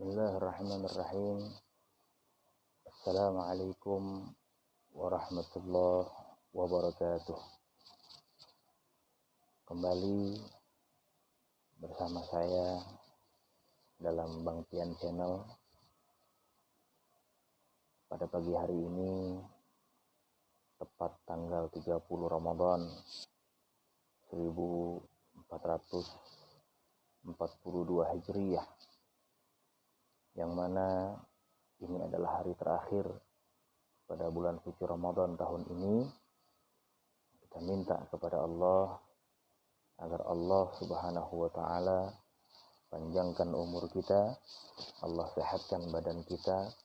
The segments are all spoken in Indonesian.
Bismillahirrahmanirrahim. Assalamualaikum warahmatullahi wabarakatuh. Kembali bersama saya dalam Bang Tian Channel. Pada pagi hari ini, tepat tanggal 30 Ramadan 1442 Hijriyah, yang mana ini adalah hari terakhir pada bulan suci Ramadan tahun ini. Kita minta kepada Allah agar Allah Subhanahu wa Ta'ala panjangkan umur kita, Allah sehatkan badan kita,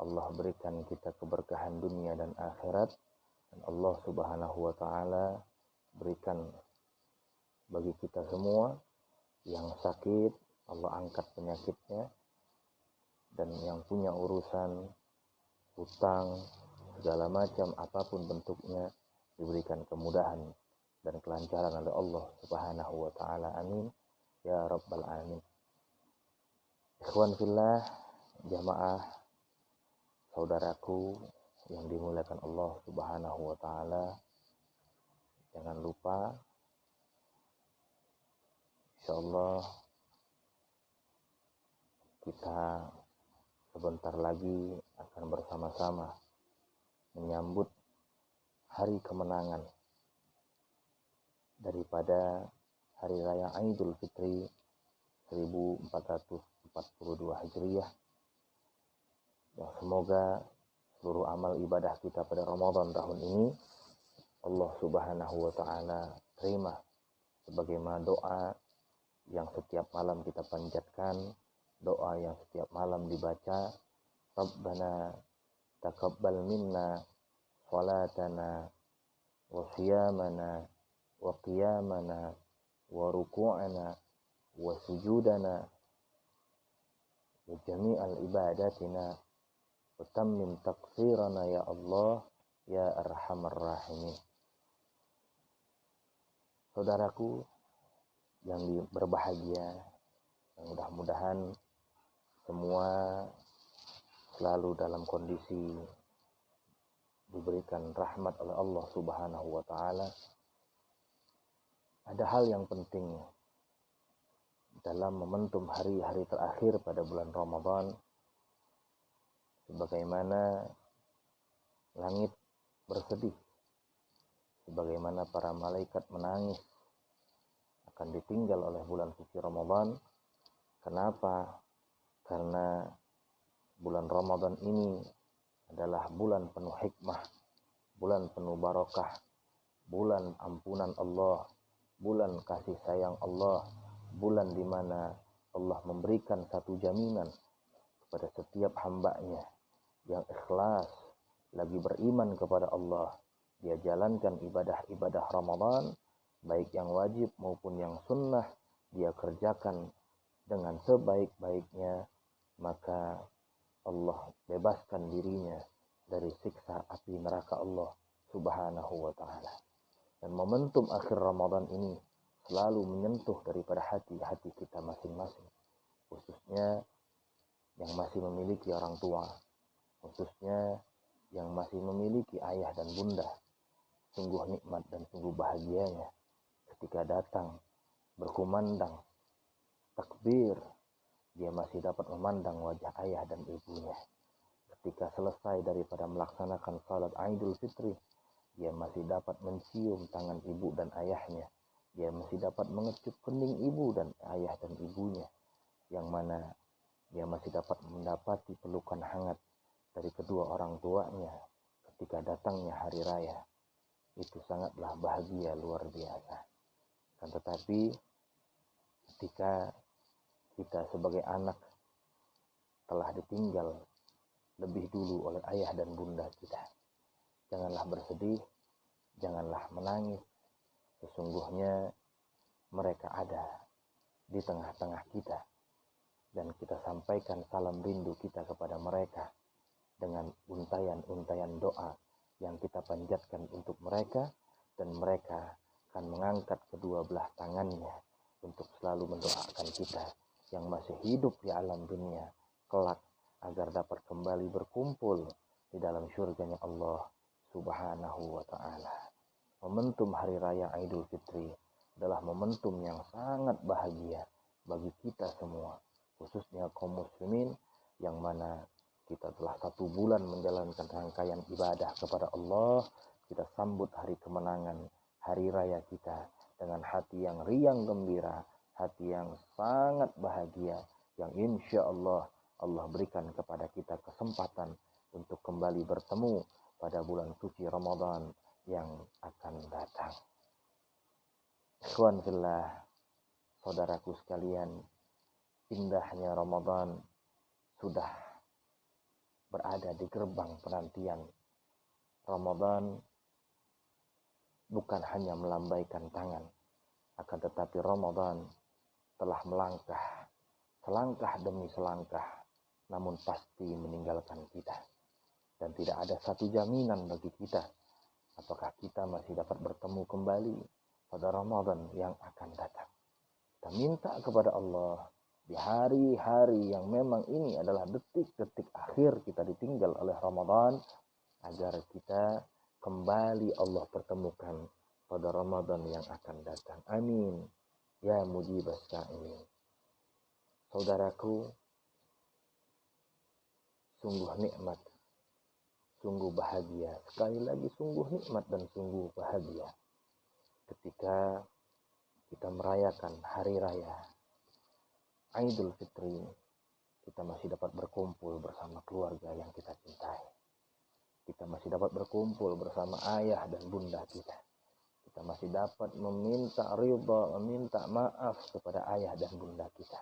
Allah berikan kita keberkahan dunia dan akhirat, dan Allah Subhanahu wa Ta'ala berikan bagi kita semua yang sakit, Allah angkat penyakitnya, dan yang punya urusan hutang segala macam apapun bentuknya diberikan kemudahan dan kelancaran oleh Allah Subhanahu wa Ta'ala. Amin ya rabbal alamin. Ikhwan fillah, jamaah saudaraku yang dimuliakan Allah Subhanahu wa Ta'ala, jangan lupa insyaallah kita sebentar lagi akan bersama-sama menyambut hari kemenangan daripada Hari Raya Idul Fitri 1442 Hijriyah, yang semoga seluruh amal ibadah kita pada Ramadan tahun ini Allah Subhanahu wa Ta'ala terima sebagaimana doa yang setiap malam kita panjatkan, doa yang setiap malam dibaca. Rabbana taqabbal minna salatana wa siyamana wa qiyamana wa ruku'ana wa sujudana wa jami'al ibadatina wa tammim taqsirana ya Allah ya arhamar rahimin. Saudaraku yang berbahagia, yang mudah-mudahan semua selalu dalam kondisi diberikan rahmat oleh Allah Subhanahu wa Ta'ala. Ada hal yang penting dalam momentum hari-hari terakhir pada bulan Ramadan, sebagaimana langit bersedih, sebagaimana para malaikat menangis akan ditinggal oleh bulan suci Ramadan. Kenapa? Karena bulan Ramadan ini adalah bulan penuh hikmah, bulan penuh barakah, bulan ampunan Allah, bulan kasih sayang Allah, bulan di mana Allah memberikan satu jaminan kepada setiap hambanya yang ikhlas, lagi beriman kepada Allah. Dia jalankan ibadah-ibadah Ramadan, baik yang wajib maupun yang sunnah, dia kerjakan dengan sebaik-baiknya, maka Allah bebaskan dirinya dari siksa api neraka Allah Subhanahu wa Ta'ala. Dan momentum akhir Ramadan ini selalu menyentuh daripada hati-hati kita masing-masing, khususnya yang masih memiliki orang tua, khususnya yang masih memiliki ayah dan bunda. Sungguh nikmat dan sungguh bahagianya ketika datang berkumandang takbir, dia masih dapat memandang wajah ayah dan ibunya. Ketika selesai daripada melaksanakan salat Idul Fitri, dia masih dapat mencium tangan ibu dan ayahnya. Dia masih dapat mengecup kening ibu dan ayah dan ibunya, yang mana dia masih dapat mendapati pelukan hangat dari kedua orang tuanya ketika datangnya hari raya. Itu sangatlah bahagia luar biasa. Dan tetapi ketika kita sebagai anak telah ditinggal lebih dulu oleh ayah dan bunda kita, janganlah bersedih, janganlah menangis. Sesungguhnya mereka ada di tengah-tengah kita, dan kita sampaikan salam rindu kita kepada mereka dengan untayan-untayan doa yang kita panjatkan untuk mereka, dan mereka akan mengangkat kedua belah tangannya untuk selalu mendoakan kita yang masih hidup di alam dunia, kelak agar dapat kembali berkumpul di dalam syurganya Allah Subhanahu wa ta'ala. Momentum Hari Raya Idul Fitri adalah momentum yang sangat bahagia bagi kita semua, khususnya kaum muslimin yang mana kita telah 1 bulan menjalankan rangkaian ibadah kepada Allah. Kita sambut hari kemenangan, hari raya kita dengan hati yang riang gembira, hati yang sangat bahagia, yang insya Allah Allah berikan kepada kita kesempatan untuk kembali bertemu pada bulan suci Ramadan yang akan datang. Ikhwan fillah, saudaraku sekalian, indahnya Ramadan sudah berada di gerbang penantian. Ramadan bukan hanya melambaikan tangan, akan tetapi Ramadan telah melangkah, selangkah demi selangkah, namun pasti meninggalkan kita. Dan tidak ada satu jaminan bagi kita, apakah kita masih dapat bertemu kembali pada Ramadan yang akan datang. Kita minta kepada Allah, di hari-hari yang memang ini adalah detik-detik akhir kita ditinggal oleh Ramadan, agar kita kembali Allah pertemukan pada Ramadan yang akan datang. Amin. Ya mujibas sa'ilin. Saudaraku, sungguh nikmat, sungguh bahagia. Sekali lagi sungguh nikmat dan sungguh bahagia ketika kita merayakan hari raya Idul Fitri, kita masih dapat berkumpul bersama keluarga yang kita cintai. Kita masih dapat berkumpul bersama ayah dan bunda kita. Kita masih dapat meminta ridha, meminta maaf kepada ayah dan bunda kita.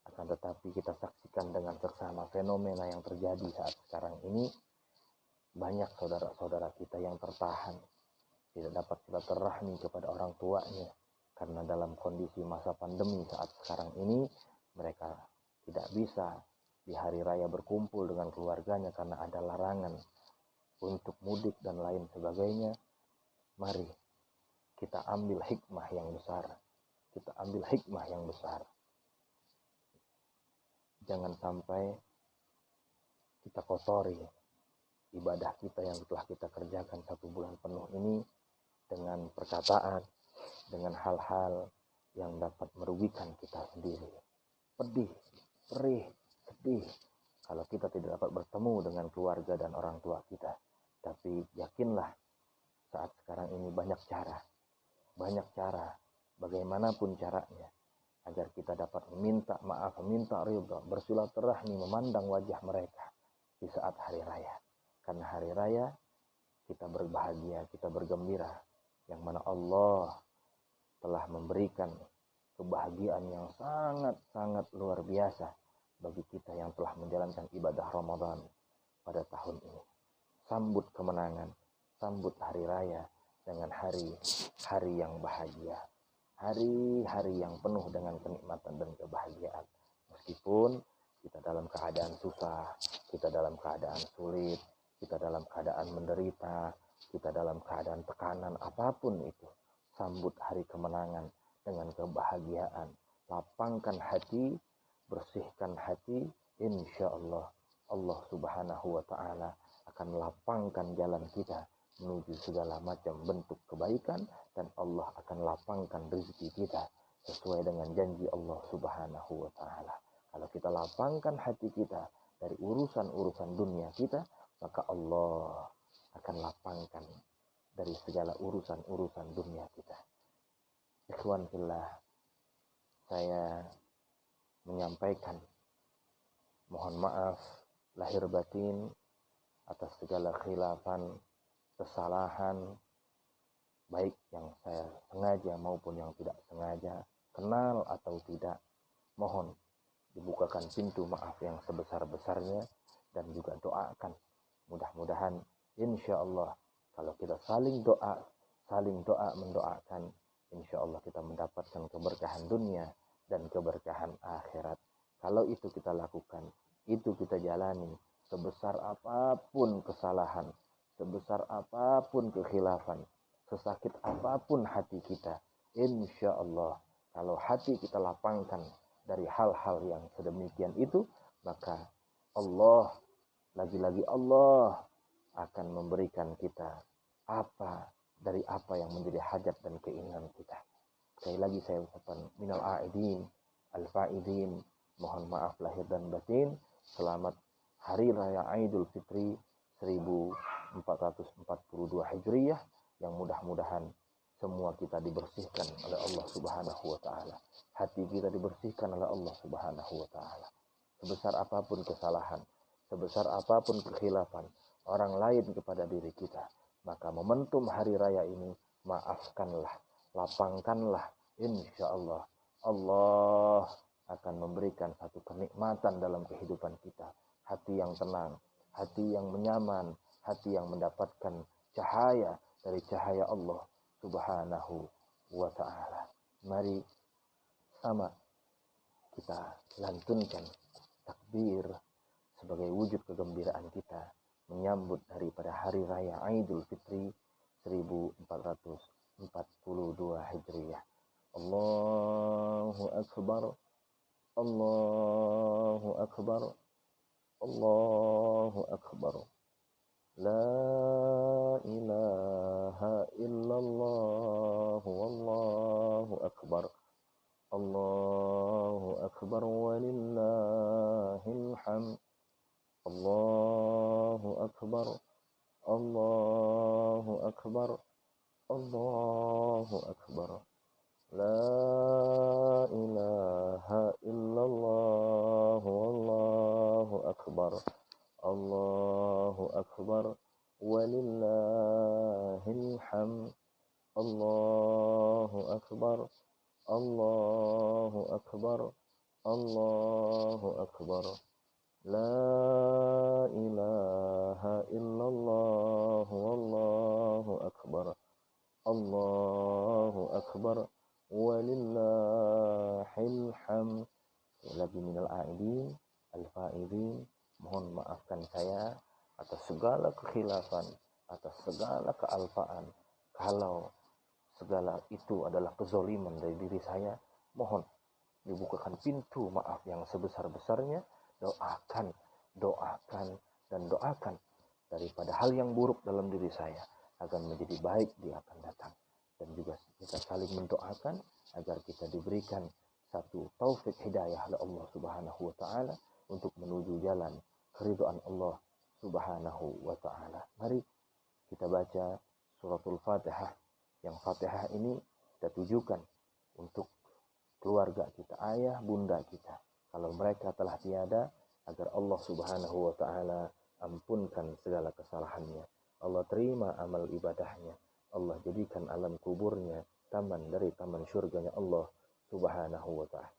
Akan tetapi kita saksikan dengan seksama fenomena yang terjadi saat sekarang ini. Banyak saudara-saudara kita yang tertahan, tidak dapat silaturahmi kepada orang tuanya. Karena dalam kondisi masa pandemi saat sekarang ini, mereka tidak bisa di hari raya berkumpul dengan keluarganya karena ada larangan untuk mudik dan lain sebagainya. Mari kita ambil hikmah yang besar. Kita ambil hikmah yang besar. Jangan sampai kita kotori ibadah kita yang telah kita kerjakan 1 bulan penuh ini dengan perkataan, dengan hal-hal yang dapat merugikan kita sendiri. Pedih, perih, sedih kalau kita tidak dapat bertemu dengan keluarga dan orang tua kita. Tapi yakinlah, saat sekarang ini banyak cara, bagaimanapun caranya, agar kita dapat meminta maaf, meminta ridha, bersilaturahmi, memandang wajah mereka di saat hari raya. Karena hari raya kita berbahagia, kita bergembira, yang mana Allah telah memberikan kebahagiaan yang sangat-sangat luar biasa bagi kita yang telah menjalankan ibadah Ramadan pada tahun ini. Sambut kemenangan, sambut hari raya dengan hari-hari yang bahagia, hari-hari yang penuh dengan kenikmatan dan kebahagiaan. Meskipun kita dalam keadaan susah, kita dalam keadaan sulit, kita dalam keadaan menderita, kita dalam keadaan tekanan apapun itu, sambut hari kemenangan dengan kebahagiaan. Lapangkan hati, bersihkan hati, insya Allah Allah Subhanahu wa ta'ala akan lapangkan jalan kita menuju segala macam bentuk kebaikan, dan Allah akan lapangkan rezeki kita sesuai dengan janji Allah Subhanahu wa ta'ala. Kalau kita lapangkan hati kita dari urusan-urusan dunia kita, maka Allah akan lapangkan dari segala urusan-urusan dunia kita. Ikhwan fillah, saya menyampaikan mohon maaf lahir batin atas segala khilafan, kesalahan, baik yang saya sengaja maupun yang tidak sengaja, kenal atau tidak. Mohon dibukakan pintu maaf yang sebesar-besarnya, dan juga doakan. Mudah-mudahan insya Allah kalau kita saling doa mendoakan, insya Allah kita mendapatkan keberkahan dunia dan keberkahan akhirat. Kalau itu kita lakukan, itu kita jalani, sebesar apapun kesalahan, sebesar apapun kekhilafan, sesakit apapun hati kita, insya Allah kalau hati kita lapangkan dari hal-hal yang sedemikian itu, maka Allah, lagi-lagi Allah akan memberikan kita apa dari apa yang menjadi hajat dan keinginan kita. Sekali lagi saya ucapkan minal aidin, al-faidin, mohon maaf lahir dan batin. Selamat Hari Raya Idul Fitri 1442 Hijriyah, yang mudah-mudahan semua kita dibersihkan oleh Allah Subhanahu wa taala. Hati kita dibersihkan oleh Allah Subhanahu wa taala. Sebesar apapun kesalahan, sebesar apapun kekhilafan orang lain kepada diri kita, maka momentum hari raya ini maafkanlah, lapangkanlah. Insya Allah, Allah akan memberikan satu kenikmatan dalam kehidupan kita. Hati yang tenang, hati yang nyaman, hati yang mendapatkan cahaya dari cahaya Allah Subhanahu wa ta'ala. Mari sama kita lantunkan takbir sebagai wujud kegembiraan kita menyambut daripada Hari Raya Idul Fitri 1442 Hijriyah. Allahu Akbar, Allahu Akbar, Allahu Akbar. La ilaha illallah, wallahu akbar. Allahu akbar walillahil hamd. Allahu akbar, Allahu akbar, Allahu akbar. La ilaha illallah, wallahu akbar. Allahu akbar walillahil hamd. Allahu akbar, Allahu akbar, Allahu akbar. La ilaha illallah, wallahu akbar. Allahu akbar walillahil hamd. Lagi minal aidin, al-faidin, mohon maafkan saya atas segala kekhilafan, atas segala kealpaan. Kalau segala itu adalah kezaliman dari diri saya, mohon dibukakan pintu maaf yang sebesar-besarnya. Doakan dan doakan daripada hal yang buruk dalam diri saya akan menjadi baik di akan datang. Dan juga kita saling mendoakan agar kita diberikan satu taufik hidayah oleh Allah Subhanahu wa ta'ala untuk menuju jalan keridhaan Allah Subhanahu wa ta'ala. Mari kita baca suratul Fatihah. Yang Fatihah ini kita tujukan untuk keluarga kita, ayah, bunda kita. Kalau mereka telah tiada, agar Allah Subhanahu wa ta'ala ampunkan segala kesalahannya. Allah terima amal ibadahnya. Allah jadikan alam kuburnya taman dari taman surganya Allah Subhanahu wa ta'ala.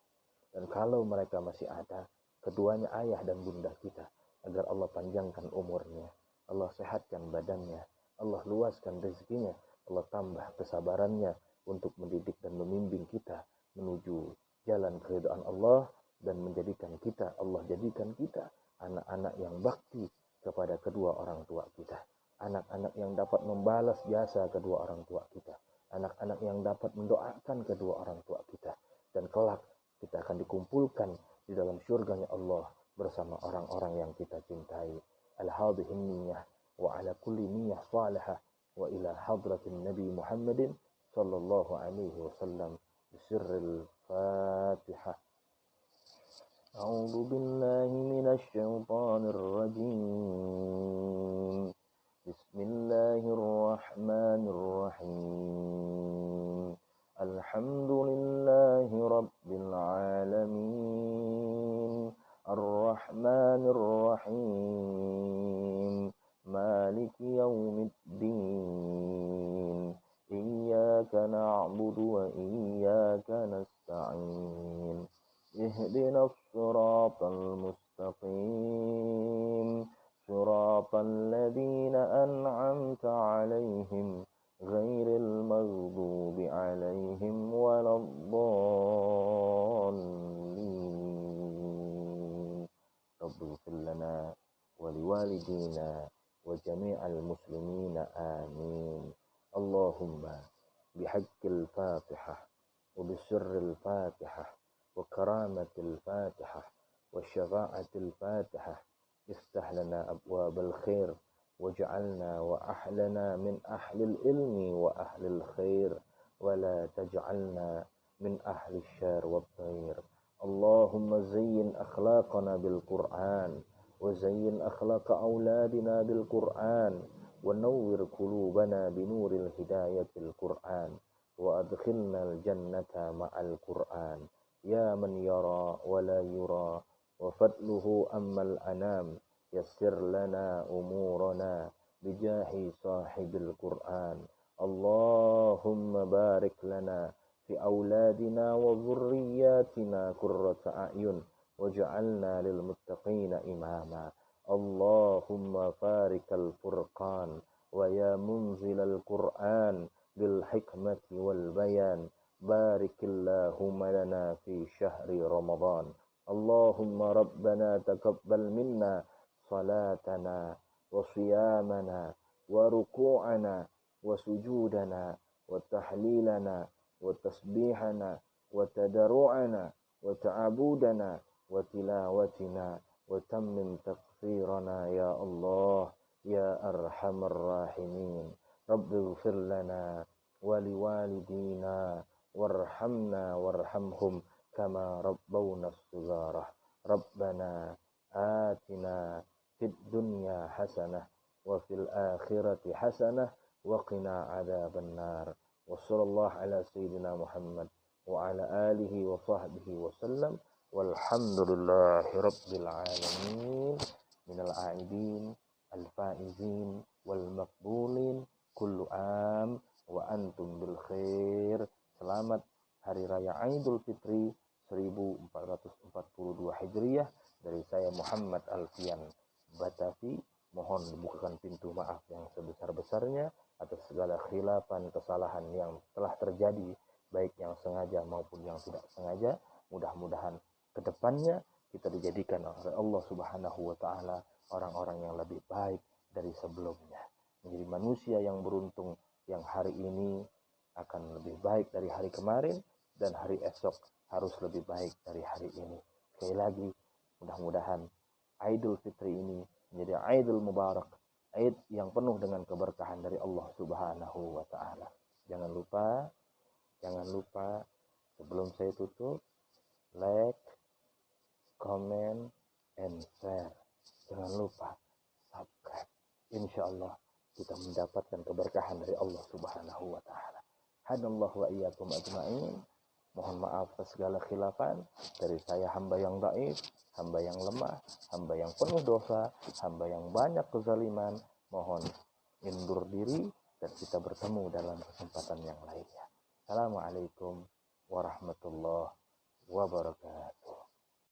Dan kalau mereka masih ada, keduanya ayah dan bunda kita, agar Allah panjangkan umurnya, Allah sehatkan badannya, Allah luaskan rezekinya, Allah tambah kesabarannya untuk mendidik dan membimbing kita menuju jalan keridhaan Allah, dan menjadikan kita, Allah jadikan kita anak-anak yang bakti kepada kedua orang tua kita, anak-anak yang dapat membalas jasa kedua orang tua kita, anak-anak yang dapat mendoakan kedua orang tua kita, dan kelak kita akan dikumpulkan di dalam surganya Allah bersama orang-orang yang kita cintai. Al-hadhihin niyyah wa ala kulli niyyah salihah wa ila hadratin Nabi Muhammadin sallallahu alaihi wasallam bisirril Fatihah. A'udzu billahi minasy syaithanir rajim. Bismillahirrahmanirrahim. Alhamdulillahi rabbil alamin. Ar-Rahmanir Rahim. Maliki yaumiddin. Iyyaka na'budu wa iyyaka nasta'in. Ihdinas siratal mustaqim. Siratal ladzina an'amta 'alaihim ghairil maghdubi 'alaihim waladdallin. Rabbighfir lana wa liwalidina wa jami'al muslimina amin. Allahumma bihaqqil Fatihah wa bisirril Fatihah wa karamatil Fatihah wa والشفاعة الفاتحة. افتح لنا أبواب الخير واجعلنا وأهلنا من أهل العلم وأهل الخير ولا تجعلنا من أهل الشر والضير. اللهم زين أخلاقنا بالقرآن وزين أخلاق أولادنا بالقرآن ونور قلوبنا بنور الهداية القرآن وأدخلنا الجنة مع القرآن يا من يرى ولا يرى وفضله أما الأنام. يسر لنا أمورنا بجاه صاحب القرآن. اللهم بارك لنا في أولادنا وذرياتنا قرة أعين واجعلنا للمتقين إماما. اللهم فارق الفرقان ويا منزل القرآن بالحكمة والبيان بارك اللهم لنا في شهر رمضان. اللهم ربنا تقبل منا صلاتنا وصيامنا وركوعنا وسجودنا وتحليلنا وتسبيحنا وتضرعنا وتعبدنا وتلاوتنا وتمم تغفيرنا يا الله يا أرحم الراحمين. رب اغفر لنا ولوالدينا وارحمنا وارحمهم كما ربونا الصغار. ربنا آتنا في الدنيا حسنة وفي الآخرة حسنة وقنا عذاب النار. وصلى الله على سيدنا محمد وعلى آله وصحبه وسلم والحمد لله رب العالمين. من العائدين الفائزين والمقبولين كل عام وأنتم بالخير. Selamat Hari Raya Idul Fitri 1442 Hijriah dari saya Muhammad Alfian Batavi. Mohon dibukakan pintu maaf yang sebesar-besarnya atas segala khilafan kesalahan yang telah terjadi, baik yang sengaja maupun yang tidak sengaja. Mudah-mudahan kedepannya kita dijadikan oleh Allah Subhanahu wa Ta'ala orang-orang yang lebih baik dari sebelumnya, menjadi manusia yang beruntung yang hari ini akan lebih baik dari hari kemarin dan hari esok harus lebih baik dari hari ini. Sekali lagi, mudah-mudahan Idul Fitri ini menjadi Idul Mubarak, Id yang penuh dengan keberkahan dari Allah Subhanahu wa Ta'ala. Jangan lupa sebelum saya tutup, like, comment, and share. Jangan lupa subscribe. Insya Allah kita mendapatkan keberkahan dari Allah Subhanahu wa Ta'ala. Hadallahu wa iyyakum ajma'in. Mohon maaf atas segala khilafan dari saya, hamba yang dhaif, hamba yang lemah, hamba yang penuh dosa, hamba yang banyak kezaliman. Mohon undur diri dan kita bertemu dalam kesempatan yang lainnya. Assalamualaikum warahmatullahi wabarakatuh.